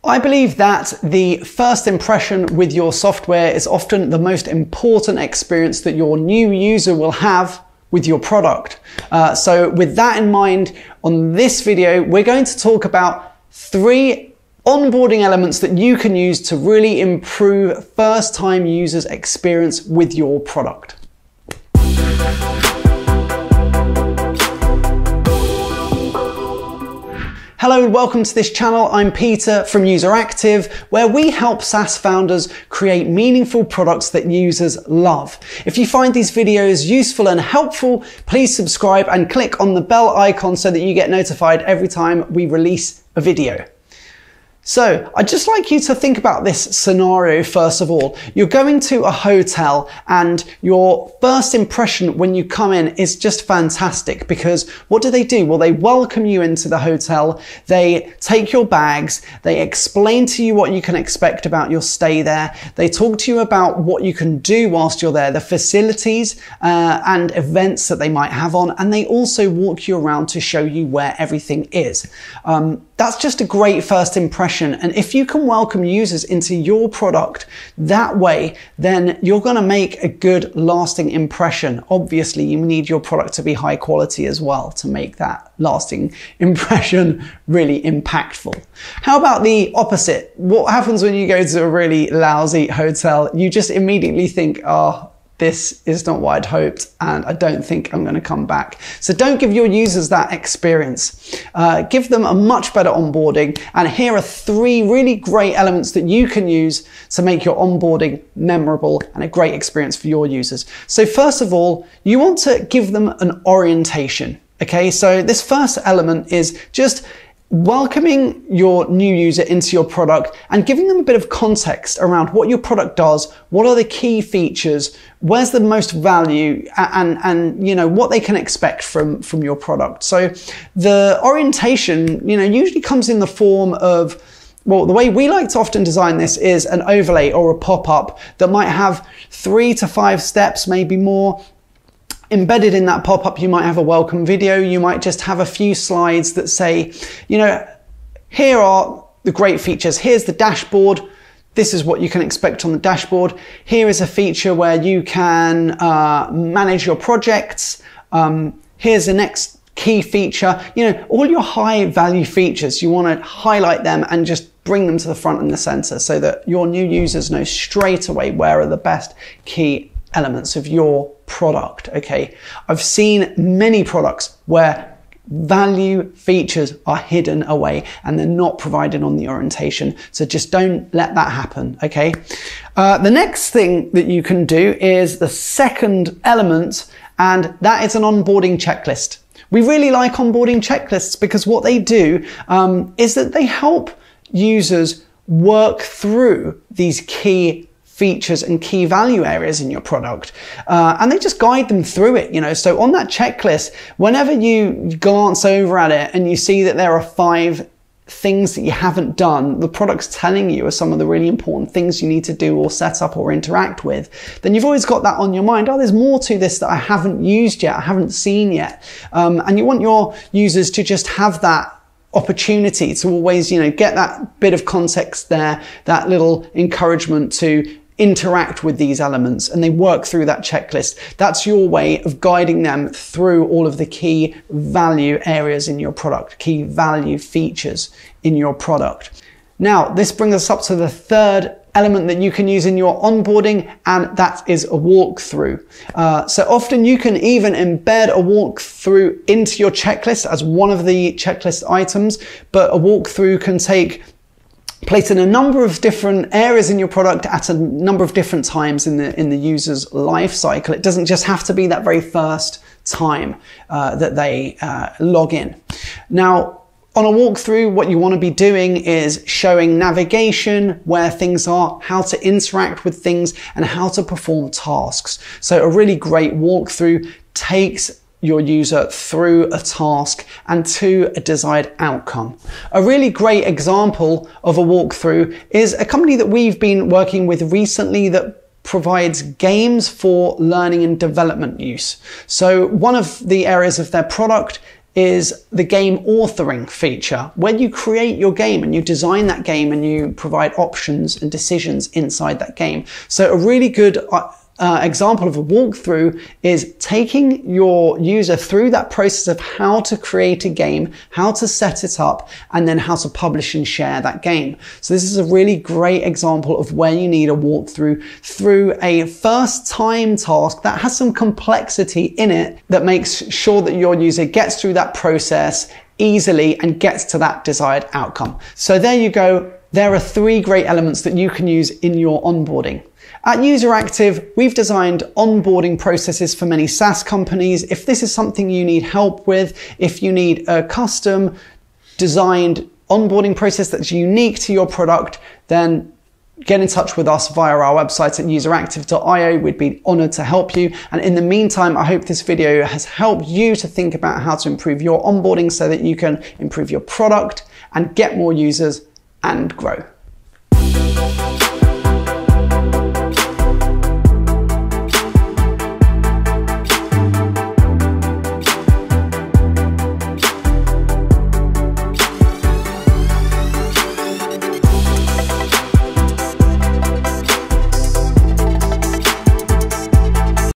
I believe that the first impression with your software is often the most important experience that your new user will have with your product. So with that in mind, on this video, we're going to talk about 3 onboarding elements that you can use to really improve first-time users' experience with your product. Hello and welcome to this channel. I'm Peter from UserActive, where we help SaaS founders create meaningful products that users love. If you find these videos useful and helpful, please subscribe and click on the bell icon so that you get notified every time we release a video. So I'd just like you to think about this scenario first of all. You're going to a hotel and your first impression when you come in is just fantastic because what do? Well, they welcome you into the hotel, they take your bags, they explain to you what you can expect about your stay there, they talk to you about what you can do whilst you're there, the facilities and events that they might have on, and they also walk you around to show you where everything is. That's just a great first impression. And if you can welcome users into your product that way, then you're going to make a good lasting impression. Obviously, you need your product to be high quality as well to make that lasting impression really impactful. How about the opposite? What happens when you go to a really lousy hotel? You just immediately think, oh, this is not what I'd hoped, and I don't think I'm going to come back. So don't give your users that experience. Give them a much better onboarding. And here are 3 really great elements that you can use to make your onboarding memorable and a great experience for your users. So first of all, you want to give them an orientation. Okay, so this first element is just welcoming your new user into your product and giving them a bit of context around what your product does, what are the key features, where's the most value, and you know what they can expect from your product. So the orientation, usually comes in the form of, well, the way we like to often design this is an overlay or a pop-up that might have 3 to 5 steps, maybe more. Embedded in that pop-up, you might have a welcome video. You might just have a few slides that say, here are the great features. Here's the dashboard. This is what you can expect on the dashboard. Here is a feature where you can manage your projects. Here's the next key feature. All your high value features, you want to highlight them and just bring them to the front and the center so that your new users know straight away where are the best key elements of your product. Okay, I've seen many products where value features are hidden away and they're not provided on the orientation. So just don't let that happen. Okay, the next thing that you can do is the second element, and that is an onboarding checklist. We really like onboarding checklists because what they do is that they help users work through these key features and key value areas in your product, and they just guide them through it. So on that checklist, whenever you glance over at it and you see that there are 5 things that you haven't done, the product's telling you are some of the really important things you need to do or set up or interact with, then you've always got that on your mind. Oh, there's more to this that I haven't used yet, I haven't seen yet, and you want your users to just have that opportunity to always, get that bit of context there, that little encouragement to interact with these elements, and they work through that checklist. That's your way of guiding them through all of the key value areas in your product, key value features in your product. Now, this brings us up to the third element that you can use in your onboarding, and that is a walkthrough. So often you can even embed a walkthrough into your checklist as one of the checklist items, but a walkthrough can take place in a number of different areas in your product at a number of different times in the user's life cycle. It doesn't just have to be that very first time that they log in. Now, on a walkthrough, what you want to be doing is showing navigation, where things are, how to interact with things, and how to perform tasks. So a really great walkthrough takes your user through a task and to a desired outcome. A really great example of a walkthrough is a company that we've been working with recently that provides games for learning and development use. So one of the areas of their product is the game authoring feature. When you create your game and you design that game and you provide options and decisions inside that game. So a really good example of a walkthrough is taking your user through that process of how to create a game, how to set it up, and then how to publish and share that game. So this is a really great example of where you need a walkthrough through a first time task that has some complexity in it that makes sure that your user gets through that process easily and gets to that desired outcome. So there you go. There are 3 great elements that you can use in your onboarding. At UserActive, we've designed onboarding processes for many SaaS companies. If this is something you need help with, if you need a custom designed onboarding process that's unique to your product, then get in touch with us via our website at useractive.io. We'd be honored to help you. And in the meantime, I hope this video has helped you to think about how to improve your onboarding so that you can improve your product and get more users and grow.